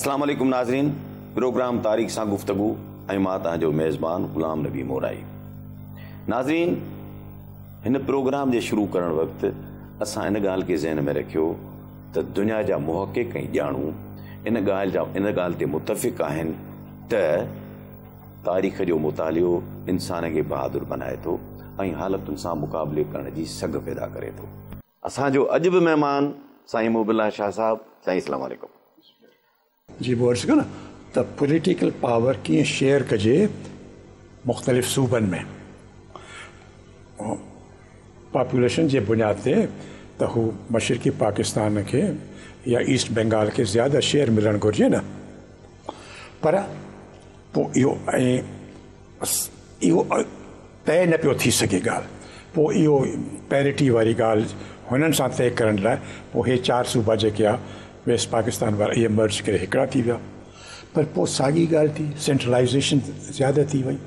अस्सलाम वालेकुम नाज़रीन, प्रोग्राम तारीख़ सां गुफ्तगू ऐं मां तव्हांजो मेज़बान ग़ुलाम नबी मोराई। नाज़रीन, हिन प्रोग्राम जे शुरू करण वक़्तु असां इन ॻाल्हि खे ज़हन में रखियो त दुनिया जा मुहक़िक़ ऐं ॼाणू इन ॻाल्हि ते मुतफ़िक़ आहिनि त तारीख़ जो मुतालियो इंसान खे बहादुर बनाए थो ऐं हालतुनि सां मुक़ाबले करण जी सघ पैदा करे थो। असांजो अॼु बि महिमान साईं मोबिल्ला शाह साहब। साईं अस्सलाम वालेकुम। जी बोल सको न त पॉलिटिकल पावर कीअं शेयर कजे मुख़्तलिफ़ सूबनि में पॉपुलेशन जे बुनियाद ते त हू मशरक़ी पाकिस्तान खे या ईस्ट बंगाल के ज़्यादा शेयर मिलणु घुरिजे न, पर पोइ इहो तय न पियो थी सघे ॻाल्हि। पोइ इहो पैरिटी वारी ॻाल्हि हुननि सां तय करण लाइ पोइ हे 4 सूबा जेके आहे वेस्ट पाकिस्तान वारा इहे मर्ज करे हिकिड़ा थी विया। पर पोइ साॻी ॻाल्हि थी, सेंट्रलाइज़ेशन ज़्यादा थी वई।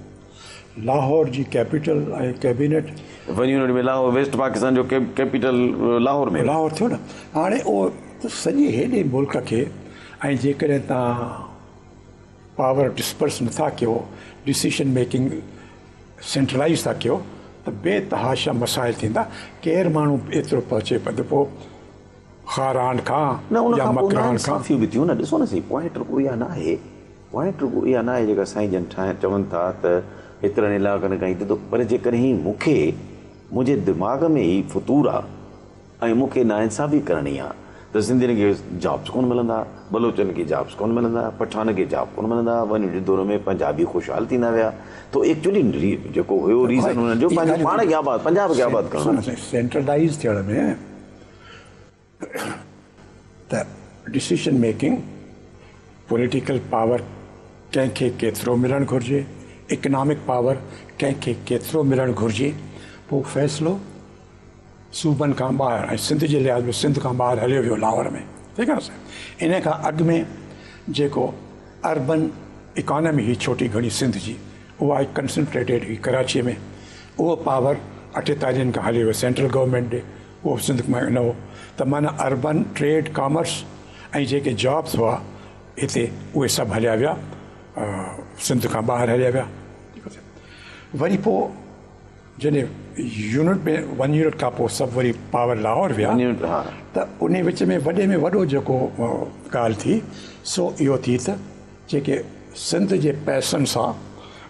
लाहौर जी कैपिटल ऐं कैबिनेट यूनिट में लाहौर, वेस्ट पाकिस्तान जो कैपिटल लाहौर में लाहौर थियो न। हाणे उहो सॼे हेॾे मुल्क खे ऐं जेकॾहिं तव्हां पावर डिस्पर्स नथा कयो, डिसीशन मेकिंग सेंट्रलाइज़ था कयो त बेतहाशा मसाइल थींदा। केरु माण्हू एतिरो पहुचे त पोइ खारान खां या मकरान खां बि थियूं न। ॾिसो न सही, पॉइंट रुगो इहा न आहे, पॉइंट रुगो इहा न आहे जेका साईं जन चवनि था त एतिरनि इलाइक़नि खां ईंदो। पर जेकॾहिं मूंखे मुंहिंजे दिमाग़ में ई फतूर आहे ऐं मूंखे नाइंसाफ़ी करणी आहे त सिंधियुनि खे जॉब्स कोन मिलंदा, बलोचनि खे जॉब्स कोन मिलंदा, पठान खे जॉब कोन मिलंदा, वञ दौर में पंजाबी ख़ुशहाल थींदा विया। तो एक्चुअली जेको हुयो रीज़न हुननि जो पंहिंजे पाण खे आबाद, पंजाब खे आबाद करणु। सेंट्रलाइज़ थियण में त डिसीशन मेकिंग पॉलिटिकल पावर कंहिंखे केतिरो मिलणु घुरिजे, इकनॉमिक पावर कंहिंखे केतिरो मिलणु घुरिजे, पोइ फ़ैसिलो सूबनि खां ॿाहिरि ऐं सिंध जे लिहाज़ में सिंध खां ॿाहिरि हलियो वियो लाहौर में। ठीकु आहे साईं। इन खां अॻु में जेको अर्बन इकॉनमी हुई छोटी घणी सिंध जी, उहा कंसंट्रेटेड हुई कराची में। उहो पावर 48 खां हलियो वियो सेंट्रल गवर्नमेंट ॾे, उहो सिंध में न हो। त माना अर्बन ट्रेड कॉमर्स ऐं जेके जॉब्स हुआ हिते उहे सभु हलिया विया सिंध खां ॿाहिरि हलिया विया। वरी पोइ जॾहिं यूनिट में 1 यूनिट खां पोइ सभु वरी पावर लाहौर विया त उन विच में वॾे में वॾो जेको ॻाल्हि थी सो इहो थी त जेके सिंध जे पैसनि सां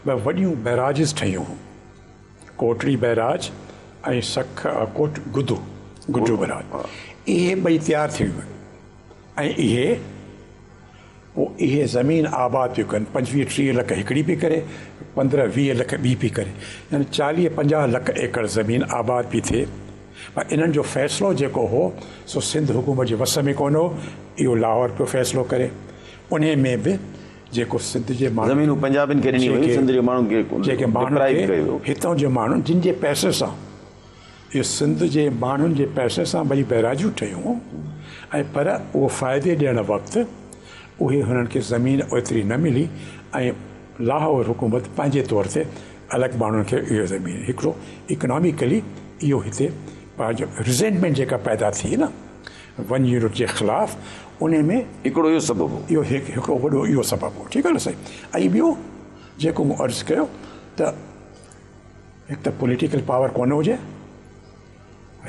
ॿ वॾियूं बैराजिस ठहियूं हुयूं, कोटड़ी बैराज ऐं गुड्डू बैराज। इहे ॿई तयारु थी वियूं ऐं इहे ज़मीन आबाद पियूं कनि। 25-30 लख हिकिड़ी पई करे, 15-20 लख ॿी पई करे, यानी 40-50 लख एकड़ ज़मीन आबाद पई थिए। पर इन्हनि जो फ़ैसिलो जेको हो सो सिंध हुकूमत जे वस में कोन हो, इहो लाहौर पियो फ़ैसिलो करे। उन में बि जेको सिंध जे माण्हू पंजाबिन खे ॾिनी वई, सिंध जे माण्हुनि खे जेके माण्हू हितां जे माण्हू जिन जे पैसे सां इहो सिंध जे माण्हुनि जे पैसे सां भई बैराजूं ठहियूं ऐं पर उहो फ़ाइदे ॾियण वक़्तु उहे हुननि खे ज़मीन ओतिरी न मिली ऐं लाहौर हुकूमत पंहिंजे तौर ते अलॻि माण्हुनि खे इहो ज़मीन हिकिड़ो इकनॉमिकली इहो हिते पंहिंजो रिज़ेंटमेंट जेका पैदा थी न 1 यूनिट जे ख़िलाफ़, उन में हिकिड़ो इहो सबबु हो, इहो हिकिड़ो वॾो इहो सबबु हो। ठीकु आहे न साईं। ऐं ॿियो जेको मूं अर्ज़ु कयो त हिकु त पॉलिटिकल पावर कोन हुजे,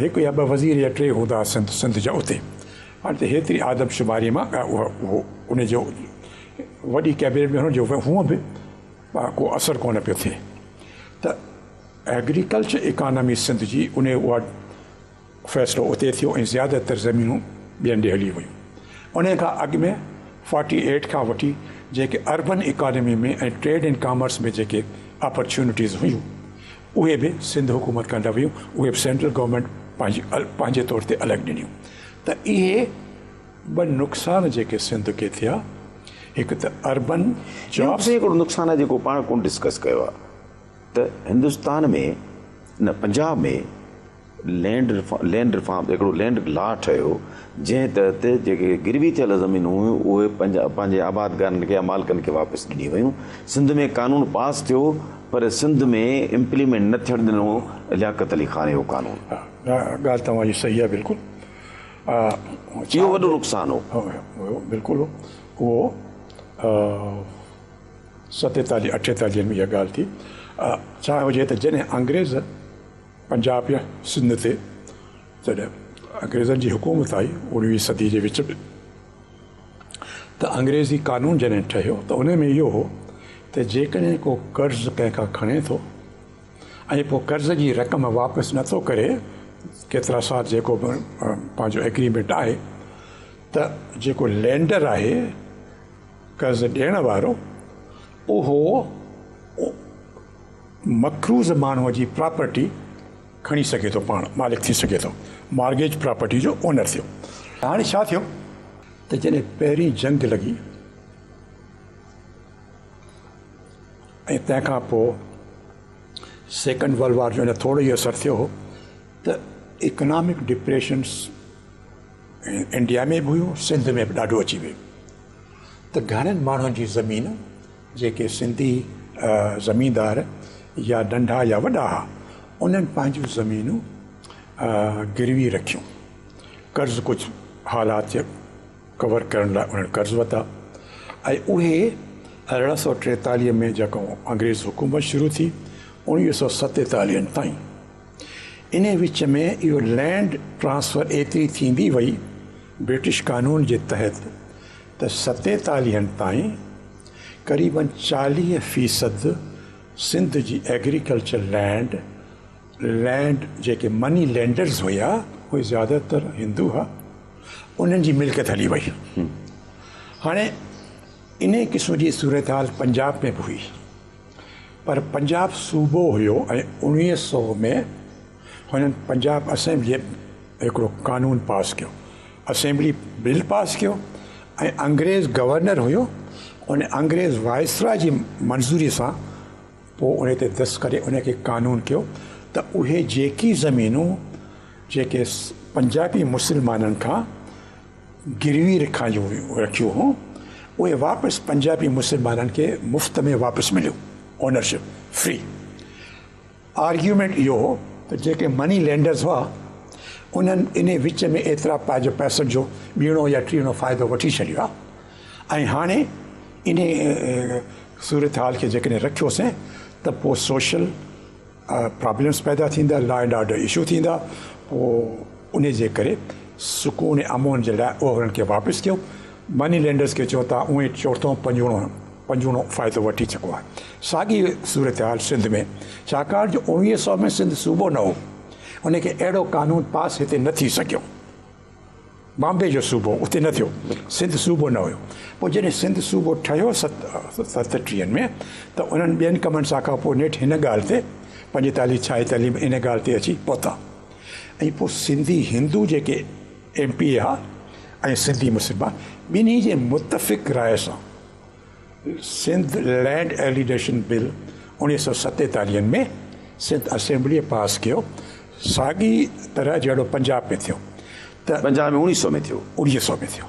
हिकु या 2 वज़ीर या 3 हूंदा सिंध जा उते। हाणे त हेतिरी आदमशुमारी मां उहो उनजो वॾी कैबिनेट में हुनजो हूअं बि को असरु कोन पियो थिए। त एग्रीकल्चर इकॉनमी सिंध जी उहा फ़ैसिलो उते थियो ऐं ज़्यादातर ज़मीनूं ॿियनि ॾे हली वियूं। उन खां अॻु में 48 खां वठी जेके अर्बन इकॉनमी में ऐं ट्रेड एंड कॉमर्स में जेके अपॉर्चुनिटीज़ हुयूं उहे बि सिंध हुकूमत खां न वियूं, उहे बि सेंट्रल गवर्नमेंट पंहिंजे तौर ते अलॻि ॾिनियूं। त इहे 2 नुक़सान जेके सिंध खे थिया, हिकु त अर्बन जॉब्स हिकिड़ो नुक़सानु आहे जेको पाण कोन डिस्कस कयो आहे त हिंदुस्तान में न पंजाब में लैंड रिफॉर्म हिकिड़ो लैंड लॉ ठहियो जंहिं तहत जेके गिरवी थियल ज़मीनूं हुयूं उहे पंहिंजे आबादगारनि खे या मालिकनि खे वापसि ॾिनी वयूं। सिंध में कानून पास थियो पर सिंध में इम्प्लीमेंट न थियणु ॾिनो लियाकत अली ख़ान जो कानून। ॻाल्हि तव्हांजी सही आहे, बिल्कुलु। इहो वॾो नुक़सानु हो। बिल्कुलु। उहो 47-48 में इहा ॻाल्हि थी। छा हुजे त जॾहिं अंग्रेज़ पंजाब या सिंध ते जॾहिं अंग्रेज़नि जी हुकूमत आई 19वीं सदी जे विच में, त अंग्रेज़ी कानून जॾहिं ठहियो त उन में इहो हो त जेकॾहिं को कर्ज़ कंहिंखां खणे थो ऐं पोइ कर्ज़ जी रक़म वापसि नथो करे, केतिरा साल जेको पंहिंजो एग्रीमेंट आहे, त जेको लैंडर आहे कर्ज़ ॾियण वारो, उहो मक़रूज़ माण्हूअ जी प्रॉपर्टी खणी सघे थो, पाण मालिक थी सघे थो, मॉर्गेज प्रॉपर्टी जो ओनर थियो। हाणे छा थियो त जॾहिं पहिरीं जंग लॻी ऐं तंहिंखां पोइ सेकेंड वर्ल्ड वॉर जो अञा थोरो ई असरु थियो हो, त इकनॉमिक डिप्रेशन्स इंडिया में बि हुयो, सिंध में बि ॾाढो अची वियो। त घणनि माण्हुनि जी ज़मीन, जेके सिंधी ज़मींदार या नंढा या वॾा हुआ, उन्हनि पंहिंजूं ज़मीनूं गिरवी रखियूं, कर्ज़ कुझु हालात कवर करण लाइ उन्हनि कर्ज़ वरिता। ऐं उहे 1843 में जेको अंग्रेज़ हुकूमत शुरू थी 1947 ताईं, इन विच में इहो लैंड ट्रांसफ़र एतिरी थींदी वई ब्रिटिश कानून जे तहत त 47 ताईं क़रीबन 40% सिंध जी एग्रीकल्चर लैंड जेके मनी लैंडर्स हुया, उहे ज़्यादातर हिंदू हुआ, उन्हनि जी मिल्कियत हली वई। हाणे इन क़िस्म जी सूरत हाल पंजाब में बि हुई, पर पंजाब सूबो हुयो ऐं 1900 में हुननि पंजाब असेंबलीअ हिकिड़ो कानून पास कयो, असेंबली बिल पास कयो, ऐं अंग्रेज़ गवर्नर हुयो, उन अंग्रेज़ वायसरॉय जी मंज़ूरी सां पोइ उन ते दस्तख़त करे उनखे कानून कयो त उहे जेकी ज़मीनूं जेके पंजाबी मुस्लमाननि खां गिरवी रखियूं हुयूं, उहे वापसि पंजाबी मुस्लमाननि खे मुफ़्त में वापसि मिलियो, ओनरशिप फ्री। आर्ग्यूमेंट इहो हो त जेके मनी लैंडर्स हुआ, उन्हनि इन विच में एतिरा पंहिंजो पैसनि जो ॿीणो या टीणो फ़ाइदो वठी छॾियो आहे, ऐं हाणे इन सूरत हाल खे जेकॾहिं रखियोसीं त पोइ सोशल प्रॉब्लम्स पैदा थींदा, लॉ एंड ऑर्डर इशू थींदा, पोइ उन जे करे सुकून ऐं अमन जे लाइ उहो हुननि खे वापसि कयो। मनी लैंडर्स खे चओ था उहे चोथों पंजूणो फ़ाइदो वठी चुको आहे। साॻी सूरत हाल सिंध में, छाकाणि जो 1900 में सिंध सूबो न हो, उनखे अहिड़ो कानून पास हिते न थी सघियो। बॉम्बे जो सूबो उते न थियो, सिंध सूबो न हुयो। पोइ जॾहिं सिंध सूबो ठहियो 37 में, त उन्हनि ॿियनि कमनि सां खां पोइ नेठि हिन ॻाल्हि ते 45 46 में इन ॻाल्हि ते अची पहुता। ऐं पोइ सिंधी हिंदू जेके MP हुआ ऐं सिंधी मुस्लमान, ॿिन्ही जे मुतफ़िक़ राय सां सिंध लैंड एलिडेशन बिल 1947 में सिंध असेंबलीअ पास कयो, साॻी तरह जहिड़ो पंजाब में थियो। त पंजाब में 1900 में थियो, 1900 में थियो।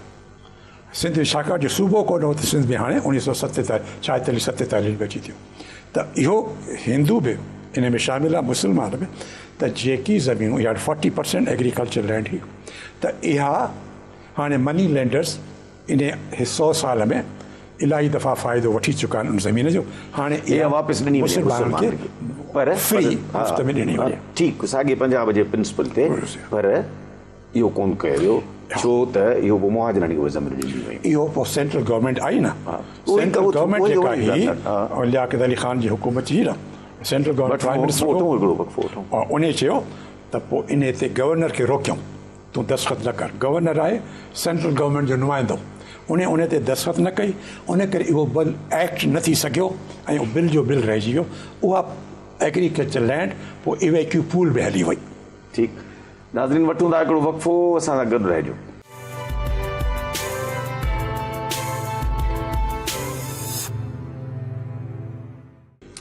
सिंध छाकाणि जो सूबो कोन हो, त सिंध में हाणे 1947 में अची थियो। त इहो हिंदू बि इन में शामिल आहे, मुस्लमान बि, त जेकी ज़मीनूं इहा 40% एग्रीकल्चर लैंड हुई, त इहा हाणे मनी लैंडर्स इन 100 साल में इलाही दफ़ा फ़ाइदो वठी चुका आहिनि उन ज़मीन जो। हाणे इहा वापसि ॾिनी मुस्लमाननि खे पर फ्री मुफ़्त में ॾिनी वञे। ठीकु, साॻे पंजाब जे प्रिंसिपल ते, पर इहो कोन कयो वियो, छो त इहो पोइ मुहाजिरनि खे उहे ज़मीन ॾिनी वई। इहो पोइ सेंट्रल गवर्नमेंट आई न, सेंट्रल गवर्नमेंट जेका हुई लियाकत अली ख़ान जी हुकूमत जी न, सेंट्रल गवर्नमेंट प्राइम मिनिस्टर उन चयो त पोइ इन ते गवर्नर खे रोकियऊं, तूं दस्तख़त न कर। गवर्नर आहे सेंट्रल गवर्नमेंट जो नुमाइंदो, उन ते दस्तख़त न कई, उन करे इहो बिल एक्ट न थी सघियो ऐं बिल जो बिल रहिजी वियो। उहा एग्रीकल्चर लैंड पोइ इवैक्यू पूल में हली वई। ठीकु, नाज़रीन वठूं था हिकिड़ो वक़फ़ो, असां सां गॾु रहिजो।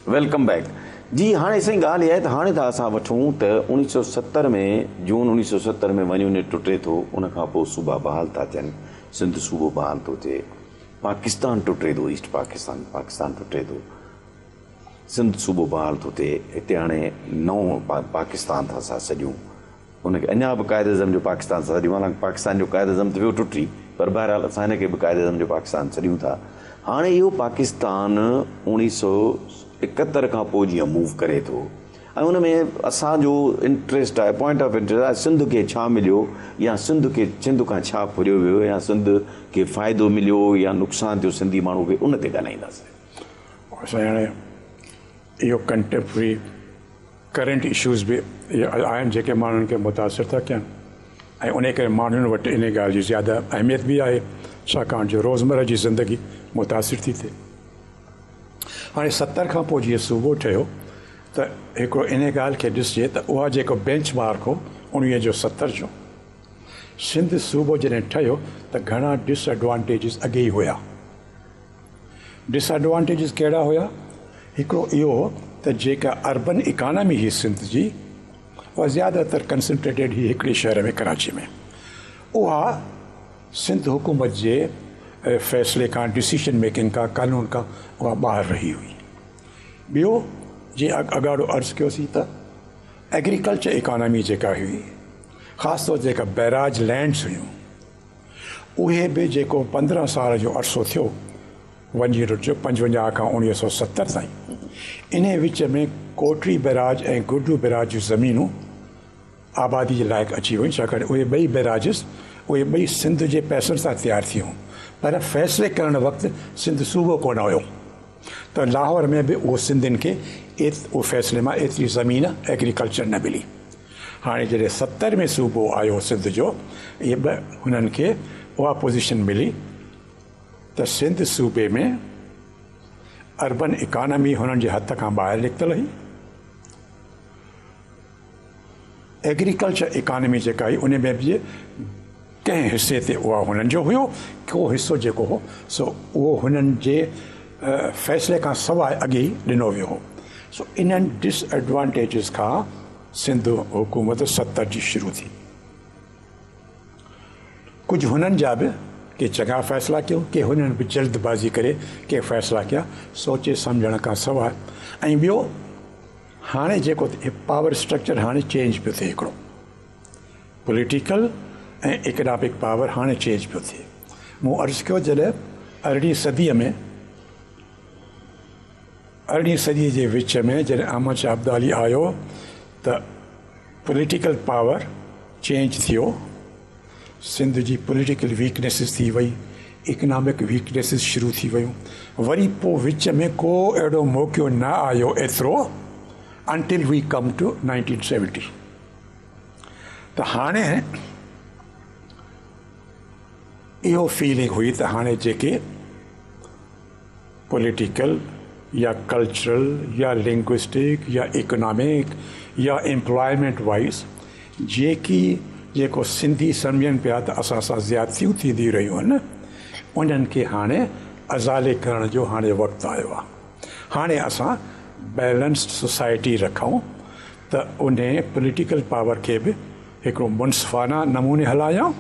वेलकम बैक जी। हाणे साईं ॻाल्हि इहा आहे त हाणे था असां वठूं त 1970 में जून 1970 में वञी उन टुटे थो, उनखां पोइ सूबा बहाल था थियनि, सिंध सूबो बहाल थो थिए, पाकिस्तान टुटे थो, ईस्ट पाकिस्तान टुटे थो, सिंध सूबो बहाल थो थिए। हिते हाणे नओं पाकिस्तान था असां सॼूं, उनखे अञा बि क़ाइद अज़म जो पाकिस्तान सां सॼूं, हालांकि पाकिस्तान जो क़ाइद अज़म त वियो टुटी, पर बहरहाल असां हिनखे बि क़ाइद अज़म जो पाकिस्तान सॼूं था। हाणे इहो पाकिस्तान 1971 खां पोइ जीअं मूव करे थो ऐं उन में असांजो इंट्रस्ट आहे, पॉइंट ऑफ इंट्रस्ट आहे सिंध खे छा मिलियो या सिंध खां छा फुरियो वियो या सिंध खे फ़ाइदो मिलियो या नुक़सानु थियो सिंधी माण्हू खे, उन ते ॻाल्हाईंदासीं। असां हाणे इहो कंटेम्पररी करंट इशूज़ बि आहिनि जेके माण्हुनि खे मुतासिर था कनि ऐं उन करे माण्हुनि वटि इन ॻाल्हि जी ज़्यादा अहमियत बि आहे छाकाणि जो रोज़मर्रा जी ज़िंदगी मुतासिर थी थिए। हाणे 70 खां पोइ जीअं सूबो ठहियो त हिकिड़ो इन ॻाल्हि खे ॾिसिजे त उहा जेको बेंच मार्क हो 1970 जो सिंध सूबो जॾहिं ठहियो त घणा डिसएडवांटेजिस अॻे ई हुया। डिसएडवांटेजिस कहिड़ा हुया? हिकिड़ो इहो हो त जेका अर्बन इकानमी हुई सिंध जी उहा ज़्यादातर कंसंट्रेटेड हुई हिकिड़े शहर में कराची में। उहा सिंध हुकूमत जे फ़ैसिले खां, डिसीशन मेकिंग खां, कानून खां उहा ॿाहिरि रही हुई। ॿियो जीअं अॻाड़ो अर्ज़ु कयोसीं त एग्रीकल्चर इकानमी जेका हुई, ख़ासि तौर जेका बैराज लैंड्स हुयूं, उहे बि जेको 15 साल जो अरसो थियो वञी रुटियो 55 खां 1970 ताईं, इन विच में कोटरी बैराज ऐं गुडू बैराज जूं ज़मीनूं आबादी जे लाइक़ु अची वियूं, छाकाणि उहे ॿई बैराजिस उहे ॿई सिंध जे पैसनि सां तयारु थियूं, पर फ़ैसिले करण वक़्तु सिंध सूबो कोन हुयो। त लाहौर में बि उहो सिंधियुनि खे उहो फ़ैसिले मां एतिरी ज़मीन एग्रीकल्चर न मिली। हाणे जॾहिं 70 में सूबो आयो सिंध जो, इहे बि हुननि खे उहा पोज़ीशन मिली त सिंध सूबे में अर्बन इकानमी हुननि जे हथ खां ॿाहिरि निकितल हुई। एग्रीकल्चर इकानमी जेका हुई उन में बि कंहिं हिसे ते उहा हुननि जो हुयो, को हिसो जेको हो सो उहो हुननि जे फ़ैसिले खां सवाइ अॻे ई ॾिनो वियो हो। सो इन्हनि डिसएडवांटेजिस खां सिंध हुकूमत 70 जी शुरू थी। कुझु हुननि जा बि के चङा फ़ैसिला कयो, के हुननि बि जल्दबाज़ी करे के फ़ैसिला कया सोचे सम्झण खां सवाइ। ऐं ॿियो हाणे जेको पावर स्ट्रक्चर हाणे चेंज पियो थिए, हिकिड़ो पॉलिटिकल ऐं इकनॉमिक पावर हाणे चेंज पियो थिए। मूं अर्ज़ु कयो जॾहिं 18वीं सदीअ में 18वीं सदीअ जे विच में जॾहिं अहमद शाह अब्दाली आयो त पॉलिटिकल पावर चेंज थियो, सिंध जी पॉलिटिकल वीकनेसिस थी वई, इकनॉमिक वीकनेसिस शुरू थी वियूं। वरी पोइ विच में को अहिड़ो मौक़ो न आयो एतिरो अंटिल वी कम टू 1970। त हाणे इहो फीलिंग हुई त हाणे जेके पॉलिटिकल या कल्चरल या लिंग्विस्टिक या इकोनॉमिक या एम्प्लॉयमेंट वाइज़ जेको सिंधी सम्झनि पिया त असां सां ज़्यादतियूं थींदी रहियूं आहिनि, उन्हनि खे हाणे अज़ाले करण जो हाणे वक़्तु आयो आहे। हाणे असां बैलेंस्ड सोसाइटी रखूं त उन पॉलिटिकल पावर खे बि हिकिड़ो मुनसिफ़ाना नमूने हलायूं,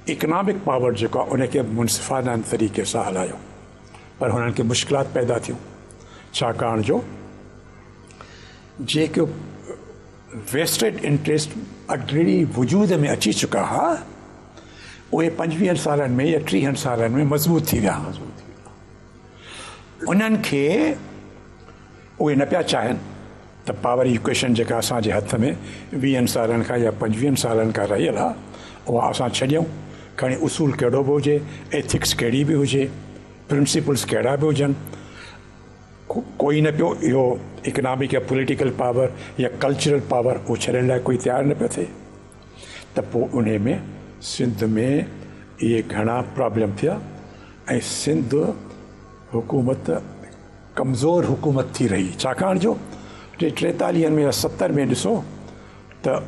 इकनॉमिक पावर जेको आहे उनखे मुनसिफ़ाना तरीक़े सां हलायूं। पर हुननि खे मुश्किलात पैदा थियूं, छाकाणि जो जेको वेस्टेड इंट्रस्ट ऑलरेडी वजूद में अची चुका हुआ, उहे 25 सालनि में या 30 सालनि में मज़बूत थी विया। उन्हनि खे उहे न पिया चाहिनि त पावर इक्वेशन जेका असांजे हथ में 20 सालनि खां या 25 सालनि खां रहियल आहे, उहा असां छॾियूं। खणी उसूल कहिड़ो बि हुजे, एथिक्स कहिड़ी बि हुजे, प्रिंसिपल्स कहिड़ा बि हुजनि, कोई न पियो इहो इकनॉमिक या पॉलिटिकल पावर या कल्चरल पावर उहो छॾण लाइ कोई तयारु न पियो थिए। त पोइ उन में सिंध में इहे घणा प्रॉब्लम थिया ऐं सिंध हुकूमत कमज़ोर हुकूमत थी रही, छाकाणि जो 43 में या 70 में ॾिसो त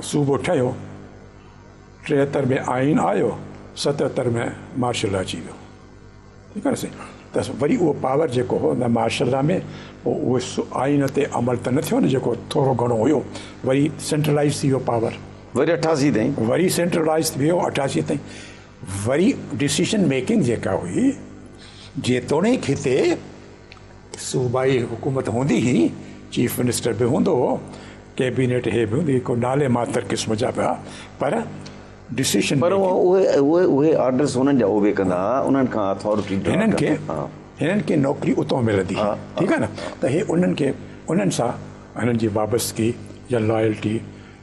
सूबो ठहियो, 73 में आइन आयो, 77 में मार्शल लॉ अची वियो। ठीकु आहे न साईं। त वरी उहो पावर जेको हो न मार्शल लॉ में पोइ उहो आइन ते अमल त न थियो न, जेको थोरो घणो हुयो वरी सेंट्रलाइज़ थी वियो पावर, वरी 88 ताईं वरी सेंट्रलाइज़ थी वियो 88 ताईं। वरी डिसीशन मेकिंग जेका हुई, जेतोणीकि हिते सूबाई हुकूमत हूंदी हुई, चीफ मिनिस्टर बि हूंदो हो, कैबिनेट हे बि हूंदी, को नाले मातर क़िस्म जा पिया, पर डिसीशन पर उहे ऑर्डर्स हुननि जा उहे कंदा उन्हनि खां अथॉरिटी हिननि खे नौकिरी उतां मिलंदी ठीकु आहे न त हे उन्हनि सां हिननि जी वाबस्तगी या लॉयल्टी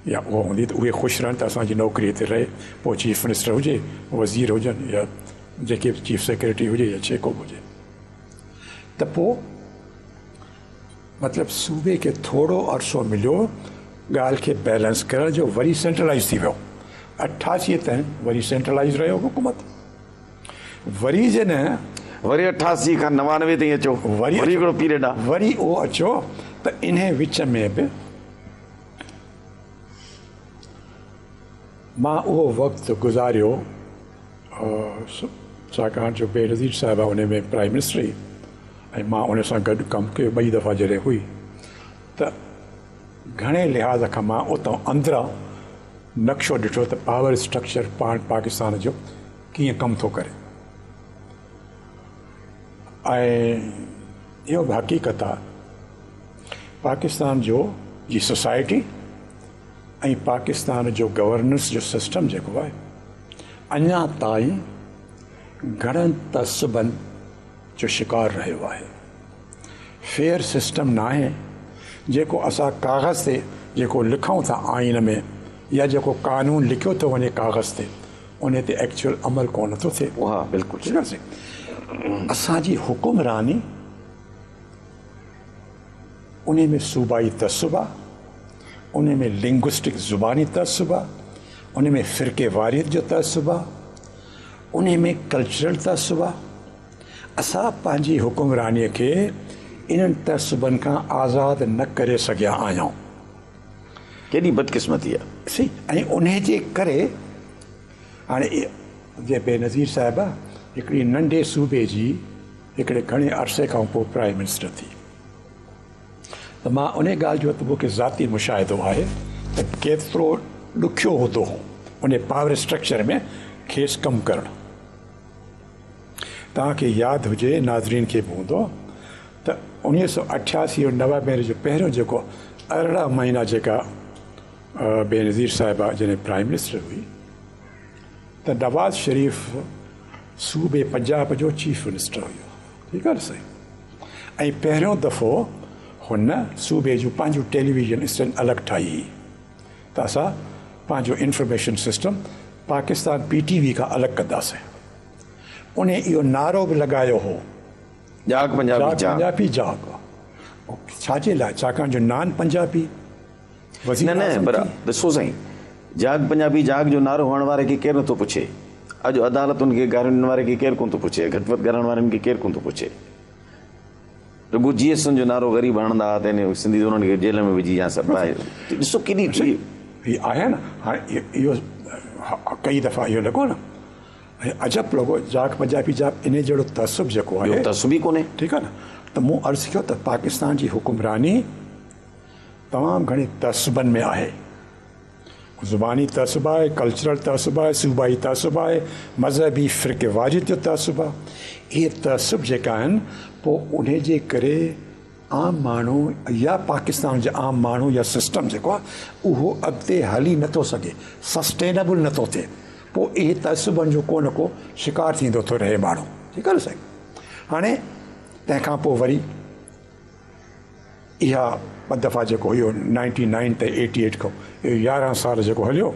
या उहा हूंदी त उहे ख़ुशि रहनि त असांजी नौकिरी हिते रहे पोइ चीफ मिनिस्टर हुजे वज़ीर हुजनि या जेके बि चीफ सेक्रेटरी हुजे या जेको बि हुजे त पोइ मतिलबु सूबे खे थोरो अरसो मिलियो ॻाल्हि खे बैलेंस करण जो वरी सेंट्रलाइज़ थी वियो 88 ताईं वरी सेंट्रलाइज़ रहियो हुकूमत वरी जॾहिं वरी 88 खां 99 ताईं अचो वरी हिकिड़ो पीरियड आहे वरी उहो अचो त इन विच में बि मां उहो वक़्तु गुज़ारियो छाकाणि जो बेनज़ीर साहिबा उन में प्राइम मिनिस्टर हुई ऐं मां उन सां गॾु कमु कयो 2 दफ़ा जॾहिं हुई त घणे लिहाज़ खां मां उतां अंदरां नक्शो ॾिठो त पावर स्ट्रक्चर पाकिस्तान जो कीअं कमु थो करे ऐं इहो बि हक़ीक़त आहे पाकिस्तान जी सोसाइटी ऐं पाकिस्तान जो गवर्नेंस जो सिस्टम जेको आहे अञा ताईं घणनि तसुबनि जो शिकार रहियो आहे फेयर सिस्टम न आहे जेको असां कागज़ ते जेको लिखूं था आइन में या जेको कानून लिखियो थो वञे कागज़ ते उन ते एक्चुअल अमल कोन थो थिए हा बिल्कुलु ठीकु आहे असांजी हुकुमरानी उन में सूबाई तसुब आहे उन में लिंग्विस्टिक ज़ुबानी तसुब आहे उन में फ़िरके वारियत जो तसुब आहे उन में कल्चरल तसुब आहे असां पंहिंजी हुकुमरानीअ खे इन्हनि तसुबनि खां आज़ादु न करे सघिया आहियूं केॾी बदकिस्मती आहे सी ऐं उन जे करे हाणे जे बेनज़ीर साहिबा हिकिड़ी नंढे सूबे जी हिकिड़े घणे अरसे खां पोइ प्राइम मिनिस्टर थी त मां उन ॻाल्हि जो त मूंखे ज़ाती मुशाहिदो आहे त केतिरो ॾुखियो हूंदो हो उन पावर स्ट्रक्चर में खेसि कमु करणु तव्हांखे यादि हुजे नाज़रीन खे बि हूंदो त 1988 और 90 जो पहिरियों जेको 18 महीना जेका बेनज़ीर साहिबा जॾहिं प्राइम मिनिस्टर हुई त नवाज़ शरीफ़ सूबे पंजाब जो चीफ मिनिस्टर हुयो ठीकु आहे न साईं ऐं पहिरियों दफ़ो हुन सूबे जूं पंहिंजूं टेलीविज़न स्टेशन अलॻि ठाही हुई त असां पंहिंजो इंफॉर्मेशन सिस्टम पाकिस्तान PTV खां अलॻि कंदासीं उन इहो नारो बि लॻायो हो जाग पंजाबी जाग छाजे लाइ छाकाणि जो नान पंजाबी न पर ॾिसो साईं जाग पंजाबी जाग जो नारो हणण वारे खे केरु नथो पुछे अॼु अदालतुनि खे गारियुनि वारे खे केरु कोन थो पुछे घटि वधि करण वारनि खे केरु कोन थो पुछे रुॻो GSM जो नारो ग़रीब हणंदा हुआ त सिंधी उन्हनि खे जेल में विझी या सभु आहे ॾिसो केॾी हीअ आहे न हाणे इहो कई दफ़ा इहो लॻो न ऐं अजब लॻो जाग पंजाबी जाग इन जहिड़ो तसुब जेको आहे तसुब ई कोन्हे ठीकु आहे न त मूं अर्ज़ु कयो त पाकिस्तान जी हुकुमरानी तमामु घणे तसुबनि में आहे ज़ुबानी तसुब आहे कल्चरल तसुब आहे सूबाई तसुब आहे मज़हबी फ़िरके वाजिद जो तसुब आहे इहे तसुब जेका आहिनि पोइ उन जे करे आम माण्हू या पाकिस्तान जो आम माण्हू या सिस्टम जेको आहे उहो अॻिते हली नथो सघे सस्टेनेबल नथो थिए पोइ इहे तसुबनि जो को न को शिकार थींदो थो रहे माण्हू ठीकु आहे न साईं हाणे तंहिंखां पोइ वरी इहा ॿ दफ़ा जेको हुयो 99 ते 88 खां इहो 11 साल जेको हलियो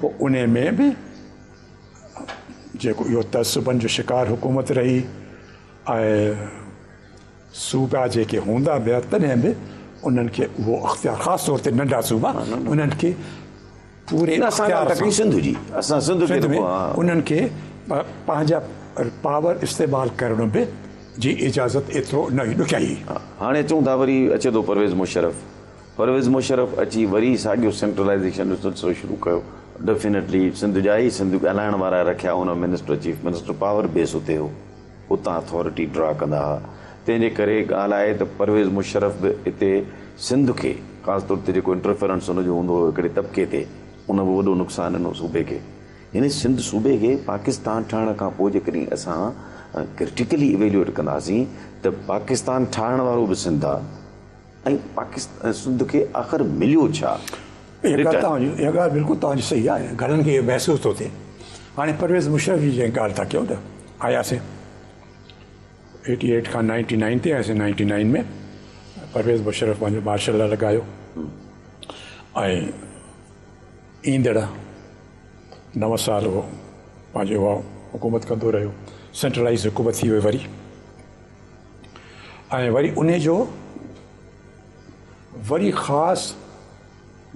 पोइ उन में बि जेको इहो तसुबनि जो शिकार हुकूमत रही ऐं सूबा जेके हूंदा पिया तॾहिं बि उन्हनि खे उहो अख़्तियार ख़ासि तौर ते नंढा सूबा उन्हनि खे पूरे उन्हनि खे पंहिंजा पावर इस्तेमालु करण बि जी इजाज़त एतिरो न हुई ॾुखियाई हाणे चऊं था वरी अचे थो परवेज़ मुशर्रफ अची वरी साॻियो सेंट्रलाइज़ेशन जो सिलसिलो शुरू कयो डेफिनेटली सिंध जा ई सिंध ॻाल्हाइण वारा रखिया हुन minister chief minister power base उते हो उतां अथॉरिटी ड्रा कंदा हुआ तंहिंजे करे ॻाल्हि आहे त परवेज़ मुशर्रफ बि हिते सिंध खे ख़ासि तौर ते जेको इंटरफेरेंस हुनजो हूंदो हो हिकिड़े तबिके ते उन बि वॾो नुक़सानु ॾिनो सूबे खे यानी सिंध सूबे खे पाकिस्तान ठहण खां पोइ जेकॾहिं असां क्रिटिकली इवेल्यूएट कंदासीं त पाकिस्तान ठाहिण वारो बि सिंध आहे ऐं पाकिस्तान सिंध खे आख़िर मिलियो छा इहा ॻाल्हि Return. तव्हांजी इहा ॻाल्हि बिल्कुलु तव्हांजी सही आहे घणनि खे इहो महसूसु थो थिए हाणे परवेज़ मुशर्रफ जी जंहिं ॻाल्हि था कयूं त आयासीं 88 खां 99 ते आयासीं 99 में परवेज़ मुशर्रफ पंहिंजो मार्शल लॉ लॻायो ऐं ईंदड़ 9 साल उहो पंहिंजो उहा हुकूमत कंदो रहियो सेंट्रलाइज़ हुकूमत थी वई वरी ऐं वरी उन जो वरी ख़ासि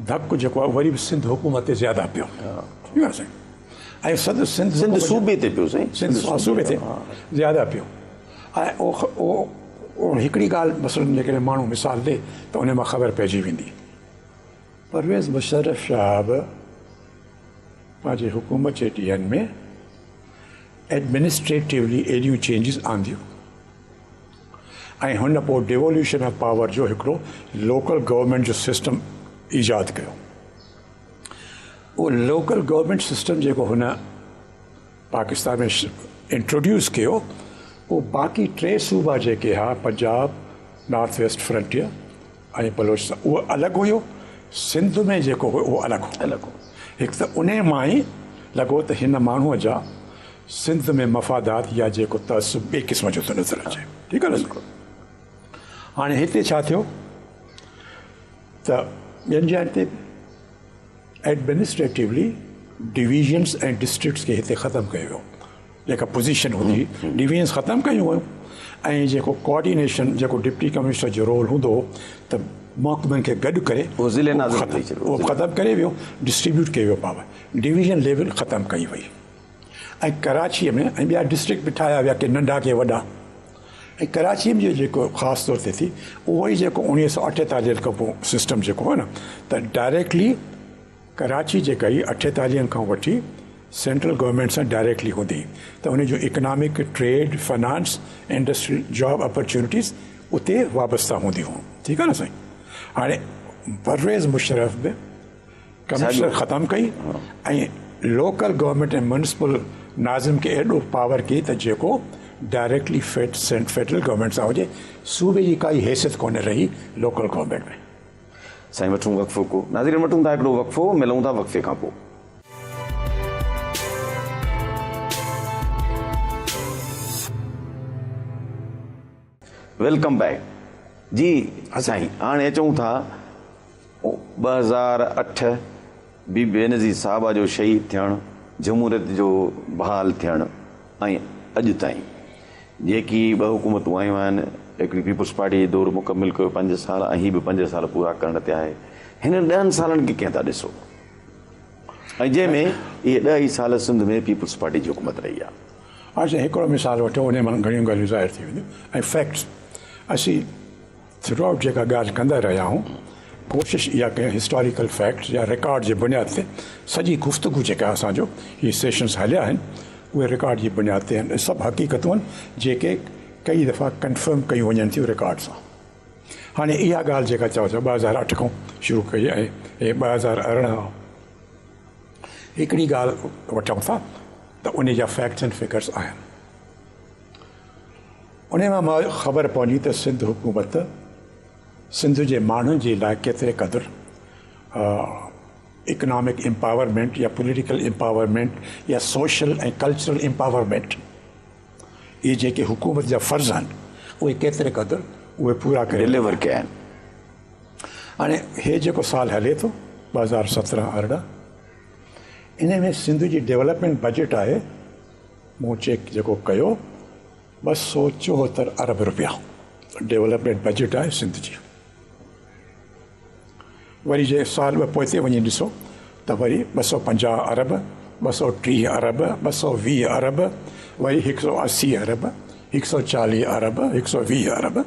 धकु जेको आहे वरी बि सिंध हुकूमत ते ज़्यादा पियो ठीकु आहे साईं ऐं सिंध सिंध सूबे ते पियो साईं सिंध सूबे ते ज़्यादा पियो ऐं उहो हिकिड़ी ॻाल्हि मसइलनि जेकॾहिं माण्हू मिसाल ॾे त उन मां ख़बर पइजी वेंदी परवेज़ मुशर्रफ साहब पंहिंजे हुकूमत जे ॾींहंनि में एडमिनिस्ट्रेटिवली एॾियूं चेंजिस आंदियूं ऐं हुन पोइ डिवोल्यूशन ऑफ पावर जो हिकिड़ो लोकल गवर्नमेंट जो सिस्टम ईजाद कयो उहो लोकल गवर्नमेंट सिस्टम जेको हुन पाकिस्तान में इंट्रोड्यूस कयो उहो बाक़ी 3 सूबा जेके हुआ पंजाब नॉर्थ वेस्ट फ्रंटियर ऐं बलोचिस्तान उहो अलॻि हुयो सिंध में जेको हुयो उहो अलॻि हो हिकु त उन मां ई लॻो त हिन माण्हूअ जा सिंध में मफ़ादात या जेको तसुब ॿिए क़िस्म जो थो नज़र अचे ठीकु आहे न हाणे हिते छा थियो त ॿियनि जाइनि ते एडमिनिस्ट्रेटिवली डिवीजन्स ऐं डिस्ट्रिक्ट्स खे हिते ख़तमु कयो वियो जेका पोज़ीशन हूंदी डिवीजन्स ख़तमु कयूं वियूं ऐं जेको कोऑर्डिनेशन जेको डिप्टी कमिश्नर जो रोल हूंदो हो त महकमनि खे गॾु करे उहो ज़िले नाज़िम ठही छॾियो। उहो ख़तमु करे वियो डिस्ट्रीब्यूट कयो वियो पावर डिवीजन लेवल ख़तमु कई वई ऐं कराचीअ में ऐं ॿिया डिस्ट्रिक्ट बि ठाहिया विया के नंढा के वॾा ऐं कराचीअ में जेको ख़ासि तौर ते थी उहो ई जेको 1948 खां पोइ सिस्टम जेको आहे न त डायरेक्टली कराची जेका ई 48 खां वठी सेंट्रल गवर्नमेंट सां डायरेक्टली हूंदी त उन जो economic trade finance industrial job opportunities उते वाबस्ता हूंदियूं हुयूं ठीकु आहे न साईं हाणे परवेज़ मुशर्रफ बि कमिश्नर ख़तमु कई ऐं लोकल गवर्नमेंट ऐं म्यूनिसिपल नाज़िम खे एॾो पावर कई त जेको डायरेक्टली फेडरल गवर्नमेंट सां हुजे सूबे जी काई हैसियत कोन रही लोकल गवर्नमेंट में साईं वठूं वक़फ़ो को नाज़रीन वठूं था हिकिड़ो वक़फ़ो मिलूं था वक़फ़े खां पोइ वेलकम बैक जी साईं हाणे अचूं था 2008 बीबी बेनज़ीर साहिबा जो शहीद थियणु जमहूरियत जो बहाल थियणु ऐं अॼु ताईं जेकी 2 हुकूमतूं आयूं आहिनि हिकिड़ी पीपुल्स पार्टी जो दौरु मुकमिल कयो 5 साल ऐं हीअ बि 5 साल पूरा करण ते आहे हिन 10 सालनि खे कीअं था ॾिसो ऐं जंहिंमें इहे 10 ई साल सिंध में पीपुल्स पार्टी जी हुकूमत रही आहे अच्छा हिकिड़ो मिसाल वठो उन मां घणियूं ॻाल्हियूं ज़ाहिर थी वेंदियूं ऐं फैक्ट्स असीं थ्रू आउट जेका ॻाल्हि कंदा रहिया आहियूं कोशिशि इहा कयूं हिस्टोरिकल फैक्ट्स या रिकॉर्ड जे बुनियाद ते सॼी गुफ़्तगू जेका असांजो हीअ सेशन्स हलिया आहिनि उहे रिकॉर्ड जी बुनियाद ते आहिनि सभु हक़ीक़तूं आहिनि जेके कई दफ़ा कंफर्म कयूं वञनि थियूं रिकॉर्ड सां हाणे इहा ॻाल्हि जेका चओ 2008 खां शुरू कई ऐं 2018 हिकिड़ी ॻाल्हि वठूं था त उन जा फैक्ट्स एंड फिगर्स आहिनि उन मां ख़बर पवंदी त सिंध हुकूमत सिंध जे माण्हुनि जे लाइ केतिरे क़दुरु इकनॉमिक एम्पावरमेंट या पॉलिटिकल एम्पावरमेंट या सोशल ऐं कल्चरल एम्पावरमेंट इहे जेके हुकूमत जा फ़र्ज़ आहिनि उहे केतिरे क़दुरु उहे पूरा करे डिलीवर कया आहिनि हाणे हे जेको साल हले थो 2017-18 इन में सिंध जी डेवलपमेंट बजट आहे मूं चेक जेको कयो 274 अरब रुपया डेवलपमेंट बजट आहे सिंध जी वरी जे साल में पोइ ते वञी ॾिसो त वरी 250 अरब 230 अरब 220 अरब वरी 180 अरब 140 अरब 120 अरब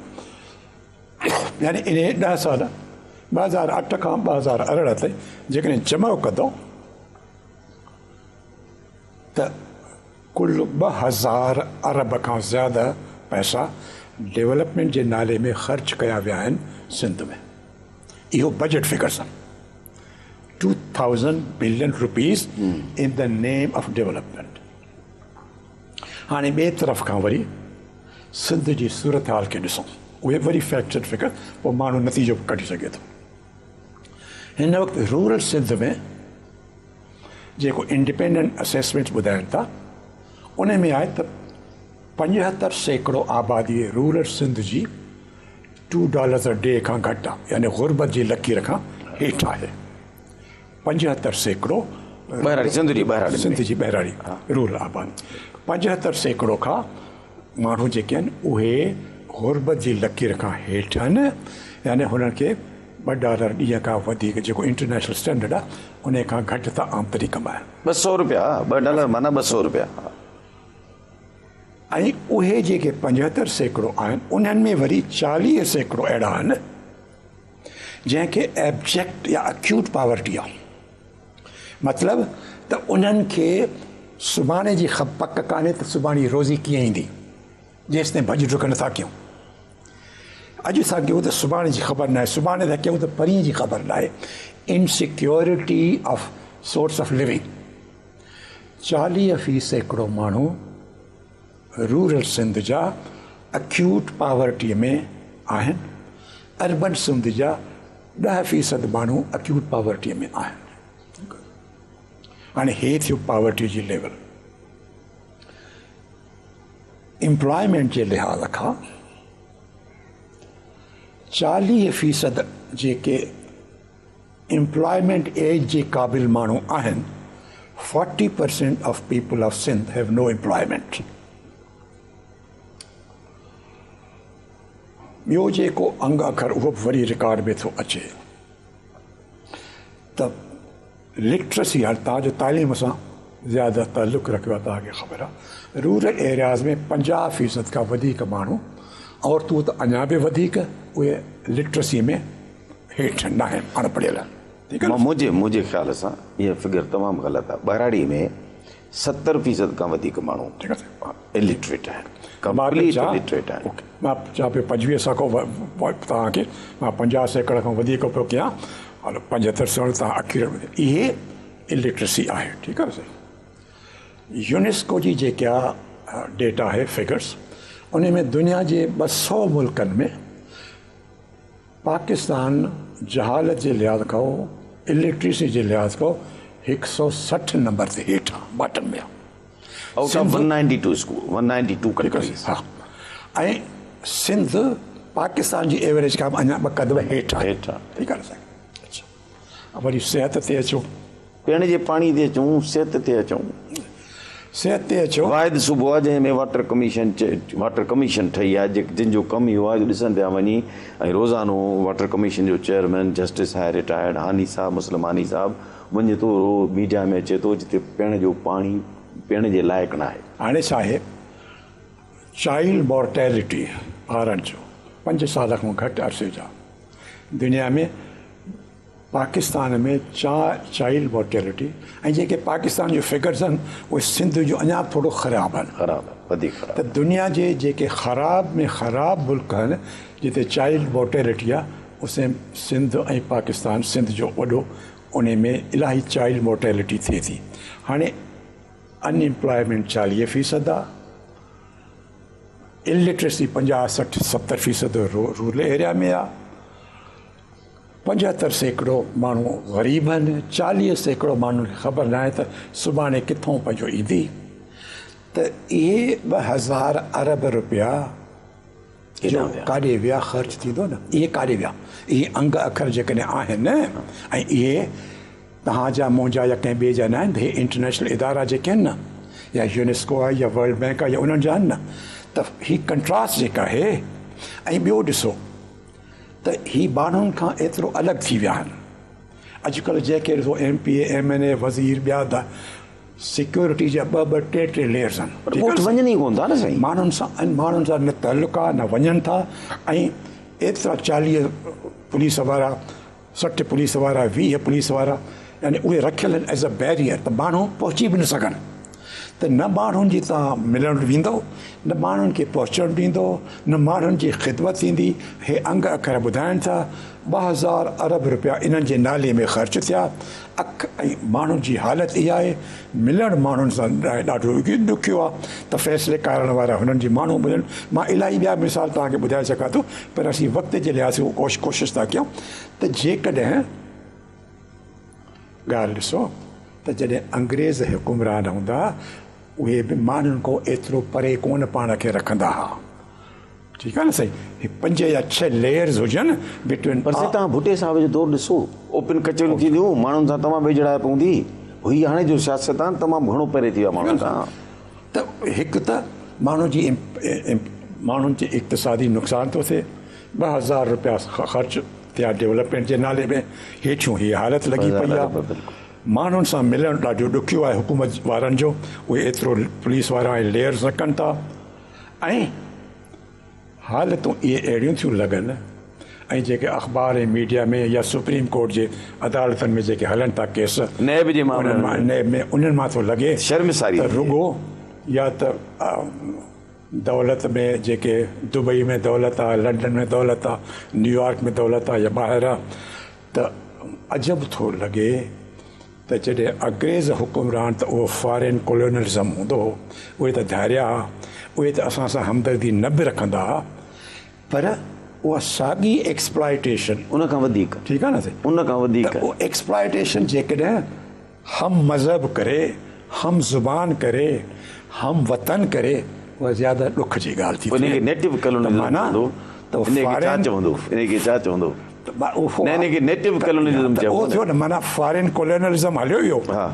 यानी इन 10 साल 2008 खां 2018 ताईं जेकॾहिं जमा कंदो त कुल 2000 अरब खां ज़्यादा पैसा डेवलपमेंट जे नाले में ख़र्च कया विया आहिनि सिंध में इहो बजट फिगर्स आहिनि 2000 billion rupees in the name of development हाणे ॿिए तरफ़ खां वरी सिंध जी सूरत हाल खे ॾिसूं उहे वरी फैक्ट्स एंड फिगर पोइ माण्हू नतीजो कढी सघे थो हिन वक़्तु रूरल सिंध में जेको इंडिपेंडेंट असेसमेंट ॿुधाइनि था उन में आहे त 75% आबादी रूरल सिंध जी $2 a डे खां घटि आहे, यानी गुरबत जी लकीर खां हेठि आहे। 75% बहिराड़ी सिंध जी बहिराड़ी सिंध जी बहिराड़ी रूरल आबादी 75% खां माण्हू जेके आहिनि उहे गुरबत जी लकीर खां हेठि आहिनि, यानी हुननि खे $2 ॾींहं खां वधीक जेको इंटरनेशनल स्टैंडर्ड आहे उन खां घटि था आमदनी कमाइनि। $200 $2 माना $200। ऐं उहे जेके 75% आहिनि उन्हनि में वरी 40% अहिड़ा आहिनि जंहिंखे एब्जेक्ट या अक्यूट पॉवर्टी आहे, मतिलबु त उन्हनि खे सुभाणे जी पक कान्हे त सुभाणे रोज़ी कीअं ईंदी, जेसि ताईं भॼ डुक नथा कयूं। अॼु था कयूं त सुभाणे जी ख़बर न आहे, सुभाणे था कयूं त परीहं जी ख़बर न आहे। Insecurity of source of living. 40% माण्हू रूरल सिंध जा अक्यूट पॉवर्टीअ में आहिनि, अर्बन सिंध जा 10% माण्हू अक्यूट पॉवर्टीअ में आहिनि। हाणे हे थियो पॉवर्टी जी लेवल। एम्प्लॉयमेंट जे लिहाज़ खां 40% जेके एम्प्लॉयमेंट एज जे क़ाबिल माण्हू आहिनि, 40% of people of Sindh have no employment. ॿियो जेको अंग अखर उहो बि वरी रिकॉर्ड में थो अचे त लिटरेसी, हाणे तव्हांजो तालीम सां ज़्यादा ताल्लुक़ु रखियो आहे, तव्हांखे ख़बर आहे रूरल एरियाज़ में 50% खां वधीक माण्हू, औरतूं त अञा बि वधीक, उहे लिटरेसी में हेठि न आहिनि, अनपढ़ियल आहिनि। ठीकु आहे, मुंहिंजे ख़्याल सां इहा फिगर तमामु ग़लति आहे। बहिराड़ी में 70% खां वधीक माण्हू ठीकु आहे, इलिटरेट आहिनि, कंप्लीट इलिटरेट आहिनि। मां चवां पियो 25 खां तव्हांखे मां 50% खां वधीक पियो कयां, हलो 75 तव्हां अखीर इहे इलिटरेसी आहे। ठीकु आहे साईं। यूनेस्को जी जेका डेटा आहे फिगर्स, उन में दुनिया जे 200 मुल्कनि में पाकिस्तान जहालत जे लिहाज़ खां, इलिटरेसी जे लिहाज़ खां 160 नंबर ते हेठि आहे, बॉटम में आहे। Out of 192 school, 192 countries. हा, ऐं सिंध पाकिस्तान जी एवरेज खां अञा 2 क़दम हेठि आहे। ठीकु आहे साईं। अच्छा, वरी सिहत ते अचूं, पीअण जे पाणी ते अचूं, सिहत ते अचूं। सिहत ते अचो, वाहिद सूबो आहे जंहिंमें वाटर कमीशन ठही आहे, जिन जो कमु इहो आहे, ॾिसनि पिया वञी ऐं रोज़ानो वाटर कमीशन जो चेयरमैन जस्टिस आहे रिटायर्ड हानी साहब, मुस्लिम हानी साहब वञे थो, मीडिया में अचे थो, जिते पीअण जो पाणी पीअण जे लाइक़ु न आहे। हाणे छा आहे, चाइल्ड मॉर्टेलिटी ॿारनि जो 5 साल खां घटि अरसे जा दुनिया में पाकिस्तान में चाइल्ड मॉर्टेलिटी, ऐं जेके पाकिस्तान जो फिगर्स आहिनि उहे सिंध जो अञा थोरो ख़राबु आहिनि, वधीक ख़राबु। त दुनिया जे जेके ख़राब में ख़राब मुल्क आहिनि जिते चाइल्ड मॉर्टेलिटी आहे, उसे सिंध ऐं पाकिस्तान, सिंध जो वॾो, उन में इलाही चाइल्ड मॉर्टेलिटी थिए थी। हाणे अनएम्प्लॉयमेंट 40% आहे, इलिटरेसी 50-60-70% रूरल एरिया में आहे, 75% माण्हू ग़रीब आहिनि, 40% माण्हुनि खे ख़बर न आहे त सुभाणे किथां पंहिंजो ईंदी। त इहे 2000 अरब रुपया जो काॾे विया ख़र्च थींदो न, इहे काॾे विया, इहे अंग अखर जेकॾहिं आहिनि, ऐं इहे तव्हांजा मुंहिंजा या कंहिं ॿिए जा न आहिनि, इहे इंटरनेशनल इदारा जेके आहिनि न, या यूनेस्को आहे या वर्ल्ड बैंक आहे या उन्हनि जा आहिनि न, त हीअ कंट्रास्ट जेका आहे। ऐं ॿियो ॾिसो त हीअ माण्हुनि खां एतिरो अलॻि थी विया आहिनि। अॼुकल्ह जेके ॾिसो MP MNA वज़ीर ॿिया त सिक्योरिटी जा 2-2 3-3 लेयर्स आहिनि, वञनि ई कोन था न साईं, माण्हुनि सां न ताल्लुक़ आहे, न वञनि था। ऐं एतिरा 40 पुलिस वारा, 60 पुलिस वारा, 20 पुलिस वारा, यानी उहे रखियल आहिनि एज़ अ बैरियर, त माण्हू पहुची बि न सघनि। त न माण्हुनि जी तव्हां मिलणु वेंदो, न माण्हुनि खे पहुचणु ॾींदो, न माण्हुनि जी ख़िदमत थींदी। हे अंग अखर ॿुधाइनि था 2000 अरब रुपया इन्हनि जे नाले में ख़र्चु थिया। ऐं माण्हुनि जी हालति इहा आहे, मिलणु माण्हुनि सां ॾाढो ॾुखियो आहे, त फ़ैसिले करण वारा हुननि जी माण्हू मिलनि। मां इलाही ॿिया मिसाल तव्हांखे ॿुधाए सघां थो, पर असीं वक़्त जे लिहाज़ सां कोशिशि था कयूं त जेकॾहिं ॻाल्हि ॾिसो त जॾहिं अंग्रेज़ हुकुमरान हूंदा उहे बि माण्हुनि खां एतिरो परे कोन पाण खे रखंदा हुआ ठीकु आहे न साईं ही 5 या 6 लेयर्स हुजनि बिटवीन पर साईं तव्हां भुटे साहिब जो दौरु ॾिसो ओपन कचहरियूं थींदियूं माण्हुनि सां तमामु वेझड़ाए पवंदी हुई हाणे जो सियासतदान तमामु घणो परे थी वियो आहे माण्हुनि खां त हिकु त माण्हुनि जी इक़्तिसादी नुक़सान थो थिए 2000 रुपया ख़र्च थिया डेवलपमेंट जे नाले में हेठियों हीअ हालत लॻी पई आहे माण्हुनि सां मिलणु ॾाढो ॾुखियो आहे हुकूमत वारनि जो उहे एतिरो पुलिस वारा लेयर्स न कनि था ऐं हालतूं इहे अहिड़ियूं थियूं लॻनि ऐं जेके अख़बार ऐं मीडिया में या सुप्रीम कोर्ट जे अदालतनि में जेके हलनि था केस नैब जे मामले नैब में उन्हनि मां थो लॻे शर्मसारी त रुॻो या त दौलत में जेके दुबई में दौलत आहे लंडन में दौलत आहे न्यूयॉर्क में दौलत आहे या ॿाहिरि आहे त अजब थो लॻे त जॾहिं अंग्रेज़ हुकुमरान त उहो फॉरेन कॉलोनियलिज़म हूंदो उहे त धारिया उहे त असां सां हमदर्दी न बि रखंदा पर उहा साॻी एक्सप्लॉइटेशन उन खां वधीक ठीकु आहे न साईं उन खां वधीक उहो एक्सप्लॉइटेशन जेकॾहिं हम मज़हब करे हम ज़ुबान करे हम वतन करे उहा ज़्यादा ॾुख जी ॻाल्हि थी इनखे नेटिव कॉलोनियलिज़म इनखे छा चवंदो इनखे नेटिव कॉलोनियलिज़म उहो थियो न माना फॉरेन कॉलोनियलिज़म हलियो वियो हा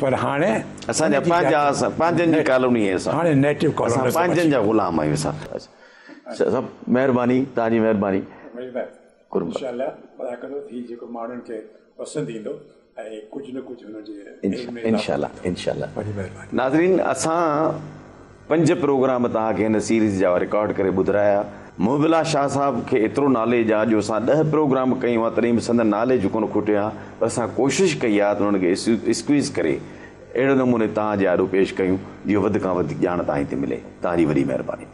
पर हाणे असांजा पंहिंजनि जी कॉलोनी आहे असां हाणे नेटिव असां कॉलोनियलिज़म पंहिंजनि जा ग़ुलाम आहियूं असां सभु महिरबानी तव्हांजी महिरबानी जेको माण्हुनि खे पसंदि ईंदो ऐं कुझु न कुझु हुनजे इंशाल्लाह नाज़रीन असां 5 प्रोग्राम तव्हांखे हिन सीरीज़ जा रिकॉर्ड करे ॿुधाया मुहबिला शाह साहब खे एतिरो नॉलेज आहे जो असां 10 प्रोग्राम कयूं आहे तॾहिं बि संदन नॉलेज कोन खुटियो आहे पर असां कोशिशि कई आहे त उन्हनि खे स्क्वीज़ करे अहिड़े नमूने तव्हां जे आॾो पेश कयूं जीअं वधि खां वधीक ॼाण तव्हां ते मिले तव्हांजी वॾी महिरबानी